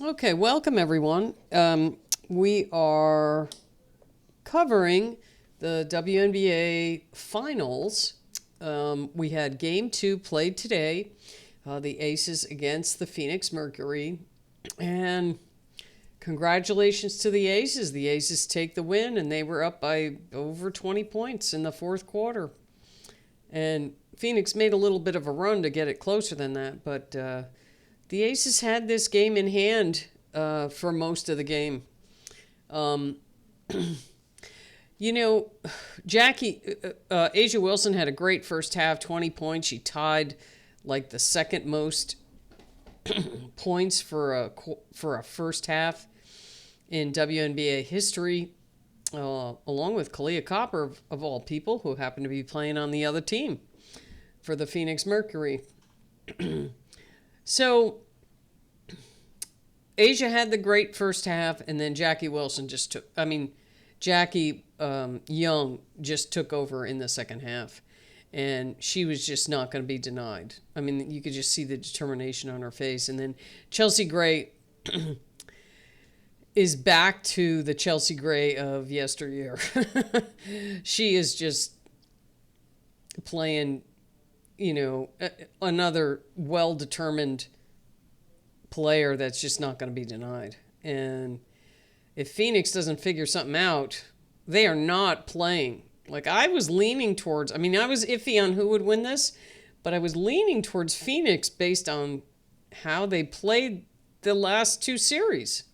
Okay, welcome everyone. We are covering the WNBA finals. We had game two played today, the Aces against the Phoenix Mercury. And congratulations to the Aces. The Aces take the win, and they were up by over 20 points in the fourth quarter. And Phoenix made a little bit of a run to get it closer than that, but the Aces had this game in hand for most of the game. You know, Asia Wilson had a great first half, 20 points. She tied like the second most points for a first half in WNBA history, along with Kalia Copper, of all people, who happened to be playing on the other team for the Phoenix Mercury. So Asia had the great first half, and then Jackie Young just took over in the second half. And she was just not going to be denied. I mean, you could just see the determination on her face. And then Chelsea Gray is back to the Chelsea Gray of yesteryear. She is just playing, another well-determined player that's just not going to be denied. And if Phoenix doesn't figure something out, they are not playing. Like, I was leaning towards, I was iffy on who would win this, but I was leaning towards Phoenix based on how they played the last two series.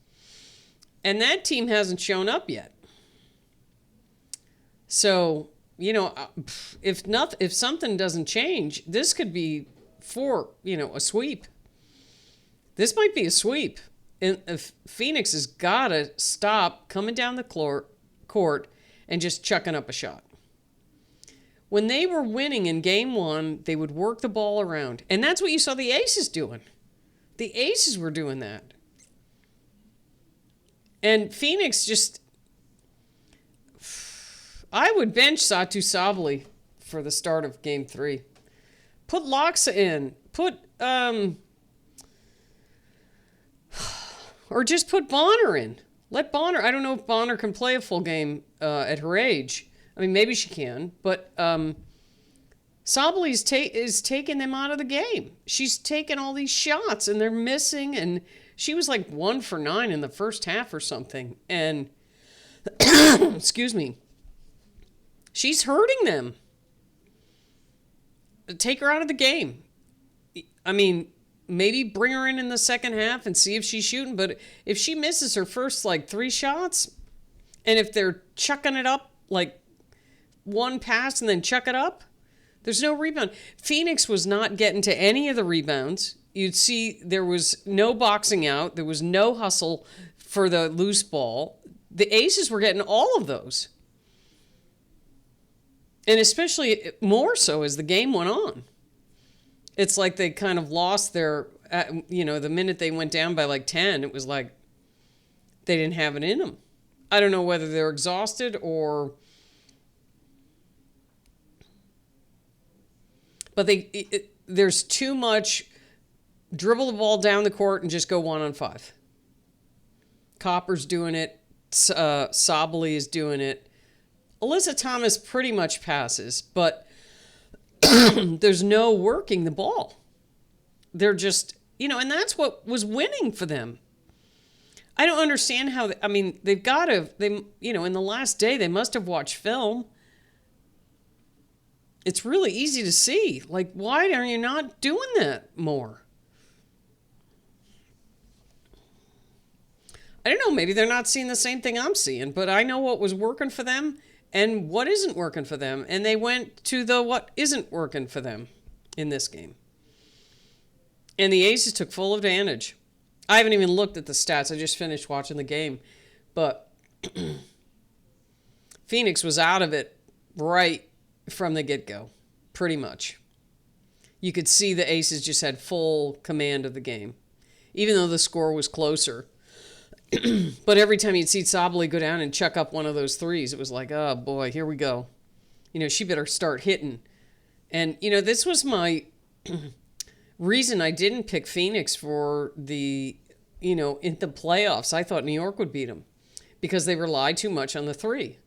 And that team hasn't shown up yet. So, if something doesn't change, this could be a sweep. This might be a sweep. And Phoenix has got to stop coming down the court and just chucking up a shot. When they were winning in game one, they would work the ball around. And that's what you saw the Aces doing. The Aces were doing that. And Phoenix just... I would bench Satu Sabally for the start of game three. Put Loxa in. Or just put Bonner in. Let Bonner... I don't know if Bonner can play a full game at her age. Maybe she can, but Sabally is taking them out of the game. She's taking all these shots, and they're missing, and she was like 1 for 9 in the first half or something. And, excuse me, she's hurting them. Take her out of the game. Maybe bring her in the second half and see if she's shooting, but if she misses her first, 3 shots, and if they're chucking it up, one pass and then chuck it up, there's no rebound. Phoenix was not getting to any of the rebounds. You'd see there was no boxing out. There was no hustle for the loose ball. The Aces were getting all of those. And especially more so as the game went on. It's like they kind of lost their, the minute they went down by 10, it was like they didn't have it in them. I don't know whether they're exhausted or... But there's too much dribble the ball down the court and just go 1-on-5. Copper's doing it. Sabally is doing it. Alyssa Thomas pretty much passes, but there's no working the ball. They're just, and that's what was winning for them. I don't understand how, they've got to, in the last day, they must have watched film. It's really easy to see. Why are you not doing that more? I don't know. Maybe they're not seeing the same thing I'm seeing, but I know what was working for them and what isn't working for them. And they went to the what isn't working for them in this game. And the Aces took full advantage. I haven't even looked at the stats. I just finished watching the game. But Phoenix was out of it right from the get-go, pretty much. You could see the Aces just had full command of the game, even though the score was closer. But every time you'd see Sabally go down and chuck up one of those threes, it was like, oh boy, here we go. She better start hitting. And, this was my reason I didn't pick Phoenix for the in the playoffs, I thought New York would beat them because they relied too much on the three.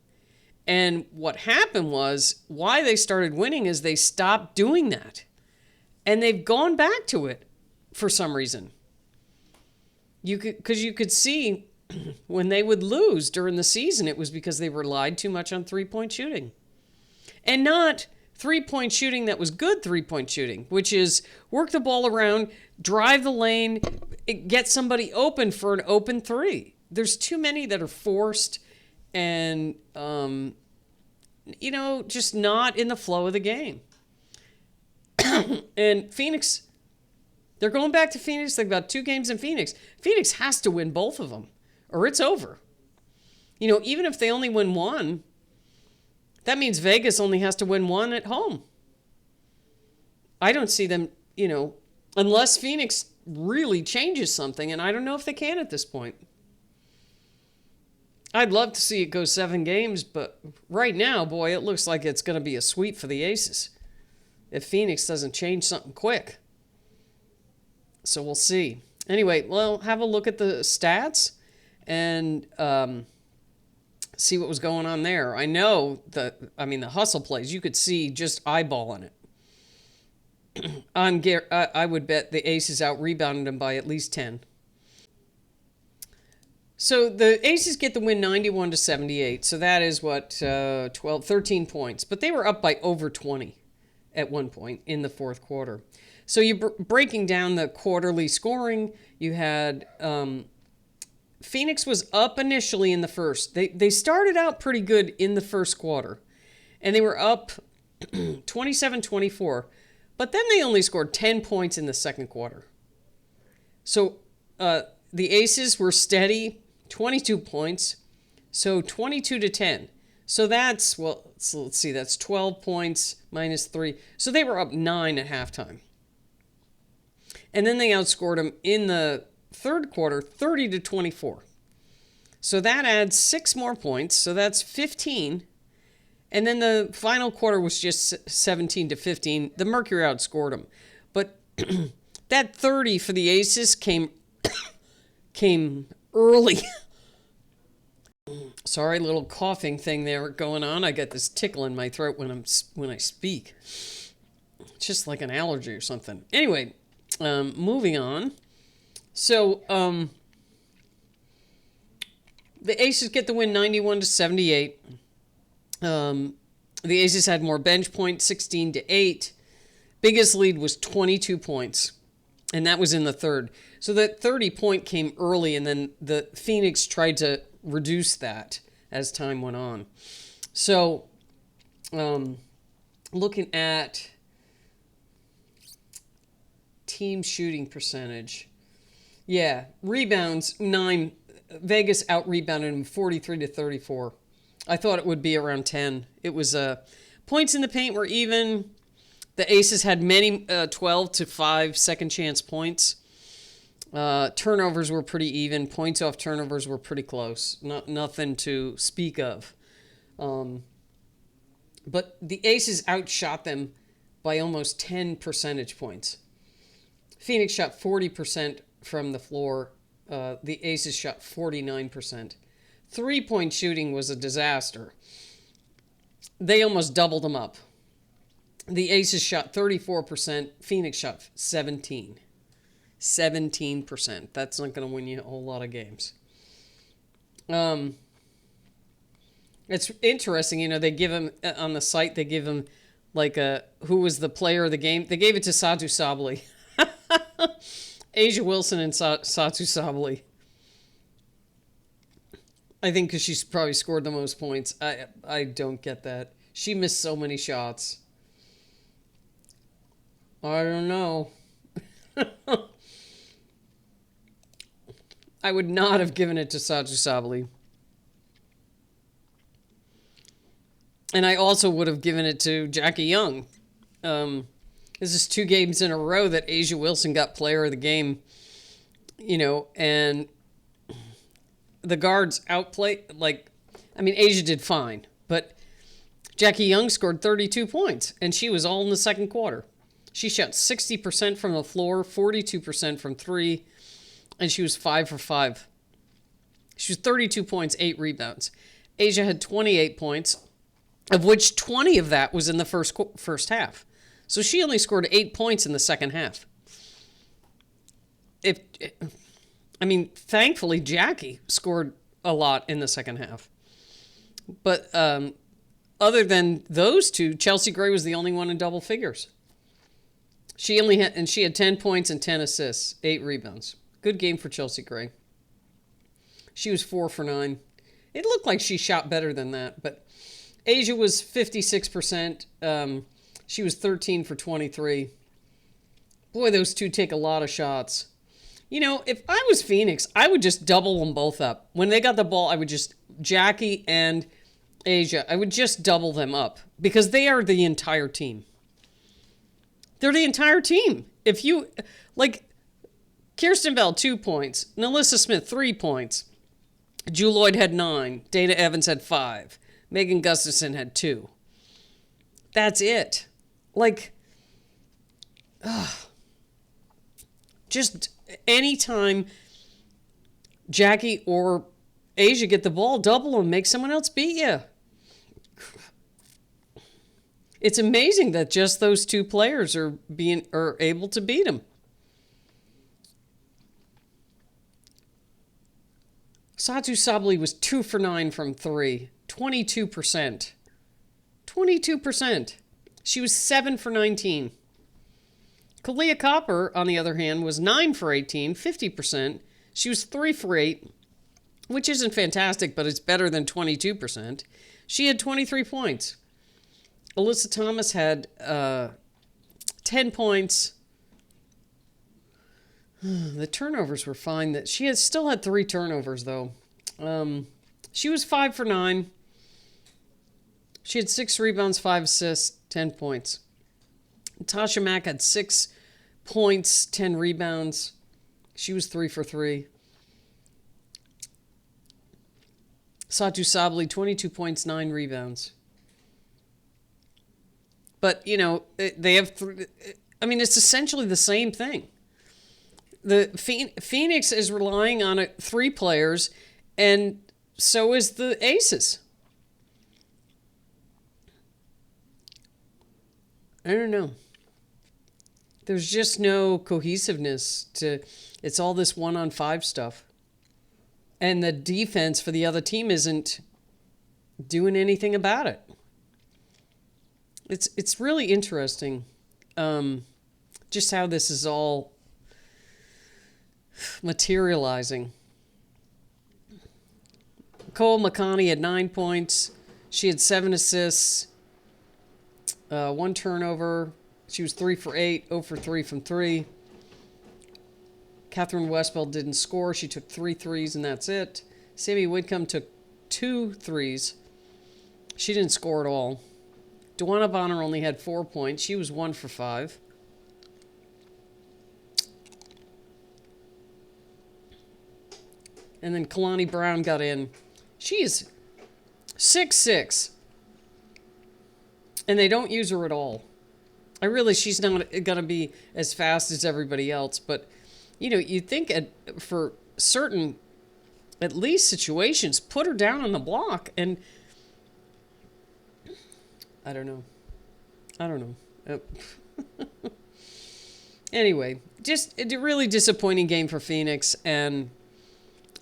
And what happened was why they started winning is they stopped doing that. And they've gone back to it for some reason. Because you could see when they would lose during the season, it was because they relied too much on three-point shooting. And not three-point shooting that was good three-point shooting, which is work the ball around, drive the lane, get somebody open for an open three. There's too many that are forced and, just not in the flow of the game. And Phoenix, they're going back to Phoenix. They've got 2 games in Phoenix. Phoenix has to win both of them or it's over. Even if they only win one, that means Vegas only has to win one at home. I don't see them, unless Phoenix really changes something, and I don't know if they can at this point. I'd love to see it go 7 games, but right now, boy, it looks like it's going to be a sweep for the Aces if Phoenix doesn't change something quick. So we'll see. Anyway, well, have a look at the stats and see what was going on there. I know the hustle plays, you could see just eyeballing it. I would bet the Aces out-rebounded them by at least 10. So the Aces get the win 91-78. So that is 13 points. But they were up by over 20 at one point in the fourth quarter. So you breaking down the quarterly scoring, you had Phoenix was up initially in the first. They started out pretty good in the first quarter. And they were up 27-24. But then they only scored 10 points in the second quarter. So the Aces were steady, 22 points. So 22-10. So that's, let's see, that's 12 points minus 3. So they were up 9 at halftime. And then they outscored them in the third quarter, 30-24. So that adds 6 more points. So that's 15. And then the final quarter was just 17-15. The Mercury outscored them. But that 30 for the Aces came early. Sorry, little coughing thing there going on. I got this tickle in my throat when I speak. It's just like an allergy or something. Anyway, moving on. So the Aces get the win 91-78. The Aces had more bench points, 16-8. Biggest lead was 22 points, and that was in the third. So that 30-point came early, and then the Phoenix tried to reduce that as time went on. So looking at team shooting percentage. Yeah, rebounds, 9. Vegas out-rebounded them 43-34. I thought it would be around 10. It was points in the paint were even. The Aces had many 12-5 second chance points. Turnovers were pretty even. Points off turnovers were pretty close. Nothing to speak of. But the Aces outshot them by almost 10 percentage points. Phoenix shot 40% from the floor. The Aces shot 49%. Three-point shooting was a disaster. They almost doubled them up. The Aces shot 34%. Phoenix shot 17%. 17%. That's not going to win you a whole lot of games. It's interesting, they give him, on the site, they give him, who was the player of the game. They gave it to Satu Sabali. Asia Wilson and Satu Sabali. I think because she's probably scored the most points. I don't get that. She missed so many shots. I don't know. I would not have given it to Satu Sabali. And I also would have given it to Jackie Young. This is 2 games in a row that Asia Wilson got player of the game. And the guards outplayed, Asia did fine. But Jackie Young scored 32 points, and she was all in the second quarter. She shot 60% from the floor, 42% from 3. and she was 5 for 5. She was 32 points, 8 rebounds. Asia had 28 points, of which 20 of that was in the first half. So she only scored 8 points in the second half. Thankfully, Jackie scored a lot in the second half. But other than those two, Chelsea Gray was the only one in double figures. She had 10 points and 10 assists, 8 rebounds. Good game for Chelsea Gray. She was 4 for 9. It looked like she shot better than that, but Asia was 56%. She was 13 for 23. Boy, those two take a lot of shots. If I was Phoenix, I would just double them both up. When they got the ball, I would just, Jackie and Asia, I would just double them up because they are the entire team. They're the entire team. If you, Kirsten Bell, 2 points. Nalissa Smith, 3 points. Jewel Lloyd had 9. Dana Evans had 5. Megan Gustafson had 2. That's it. Just anytime Jackie or Asia get the ball, double them, make someone else beat you. It's amazing that just those two players are able to beat them. Satu Sabli was 2 for 9 from 3, 22%. 22%. She was 7 for 19. Kalia Copper, on the other hand, was 9 for 18, 50%. She was 3 for 8, which isn't fantastic, but it's better than 22%. She had 23 points. Alyssa Thomas had 10 points. The turnovers were fine. She still had 3 turnovers, though. She was 5 for 9. She had 6 rebounds, 5 assists, 10 points. Tasha Mack had 6 points, 10 rebounds. She was 3 for 3. Satu Sabli, 22 points, 9 rebounds. But, they have... it's essentially the same thing. The Phoenix is relying on 3 players, and so is the Aces. I don't know. There's just no cohesiveness to... It's all this 1-on-5 stuff. And the defense for the other team isn't doing anything about it. It's really interesting just how this is all materializing. Cole McConney had 9 points. She had 7 assists, 1 turnover. She was 3 for 8, 0 for 3 from 3. Catherine Westbell didn't score. She took 3 threes, and that's it. Sammy Whitcomb took 2 threes. She didn't score at all. Dewana Bonner only had 4 points. She was 1 for 5. And then Kalani Brown got in. She is 6'6". And they don't use her at all. She's not going to be as fast as everybody else. But, you'd think for certain, at least situations, put her down on the block. And I don't know. Anyway, just a really disappointing game for Phoenix. And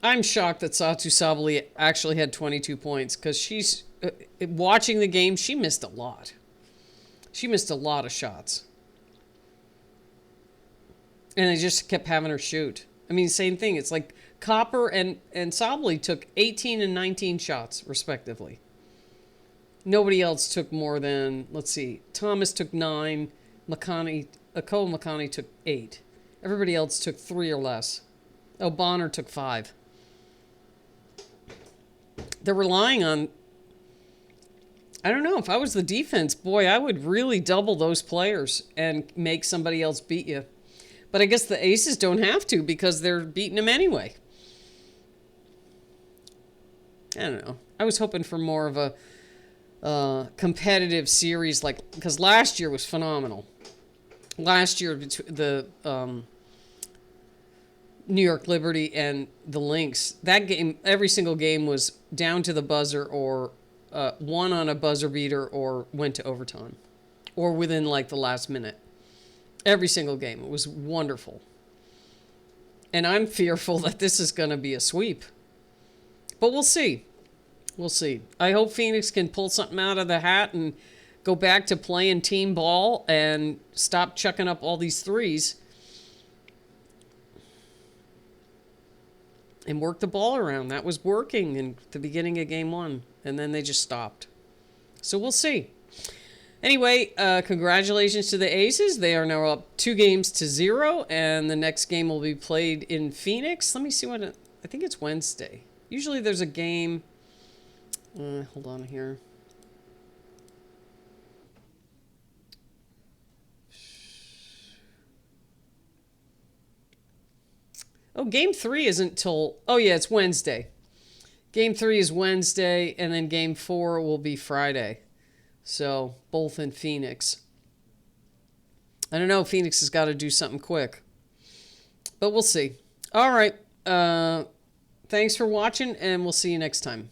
I'm shocked that Satu Sabli actually had 22 points because she's watching the game. She missed a lot. She missed a lot of shots. And they just kept having her shoot. Same thing. It's like Copper and Sabli took 18 and 19 shots, respectively. Nobody else took more than, let's see, Thomas took 9, Cole McConney took 8. Everybody else took 3 or less. Oh, Bonner took 5. They're relying on... I don't know. If I was the defense, boy, I would really double those players and make somebody else beat you. But I guess the Aces don't have to because they're beating them anyway. I don't know. I was hoping for more of a competitive series, because last year was phenomenal. Last year, the New York Liberty and the Lynx. That game, every single game was down to the buzzer or won on a buzzer beater or went to overtime or within like the last minute. Every single game. It was wonderful. And I'm fearful that this is going to be a sweep. But we'll see. We'll see. I hope Phoenix can pull something out of the hat and go back to playing team ball and stop chucking up all these threes. And work the ball around. That was working in the beginning of game 1. And then they just stopped. So we'll see. Anyway, congratulations to the Aces. They are now up 2-0, and the next game will be played in Phoenix. Let me see what I think it's Wednesday. Usually there's a game. Hold on here. Oh, game 3 isn't till... Oh, yeah, it's Wednesday. Game 3 is Wednesday, and then game 4 will be Friday. So, both in Phoenix. I don't know. Phoenix has got to do something quick. But we'll see. All right. Thanks for watching, and we'll see you next time.